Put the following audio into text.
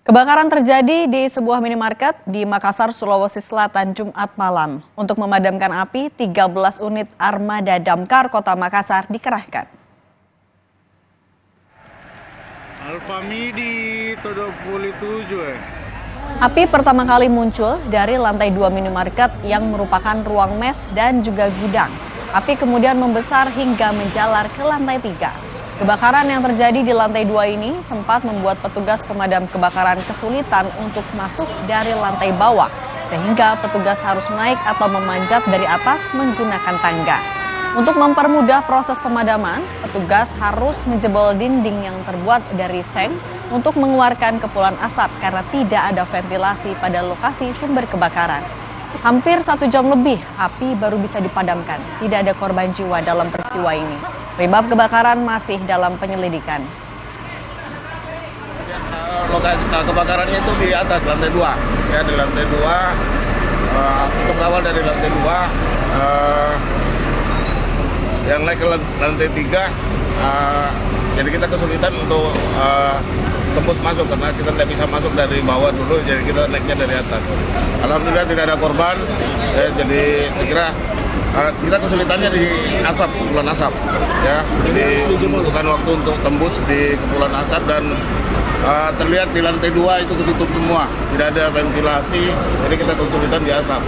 Kebakaran terjadi di sebuah minimarket di Makassar, Sulawesi Selatan, Jumat malam. Untuk memadamkan api, 13 unit armada damkar Kota Makassar dikerahkan. Alfamidi 27. Api pertama kali muncul dari lantai 2 minimarket yang merupakan ruang mes dan juga gudang. Api kemudian membesar hingga menjalar ke lantai 3. Kebakaran yang terjadi di lantai 2 ini sempat membuat petugas pemadam kebakaran kesulitan untuk masuk dari lantai bawah, sehingga petugas harus naik atau memanjat dari atas menggunakan tangga. Untuk mempermudah proses pemadaman, petugas harus menjebol dinding yang terbuat dari seng untuk mengeluarkan kepulan asap karena tidak ada ventilasi pada lokasi sumber kebakaran. Hampir 1 jam lebih, api baru bisa dipadamkan. Tidak ada korban jiwa dalam peristiwa ini. Penyebab kebakaran masih dalam penyelidikan. Lokasi kebakarannya itu di atas lantai 2. Ya, di lantai 2. Untuk berawal dari lantai 2, yang naik ke lantai 3. Jadi kita kesulitan untuk tembus masuk karena kita tidak bisa masuk dari bawah dulu, jadi kita naiknya dari atas. Alhamdulillah tidak ada korban. Jadi saya kira kita kesulitannya di asap, kepulan asap. Ya, jadi membutuhkan waktu untuk tembus di kepulan asap dan terlihat di lantai 2 itu ketutup semua, tidak ada ventilasi, jadi kita kesulitan di asap.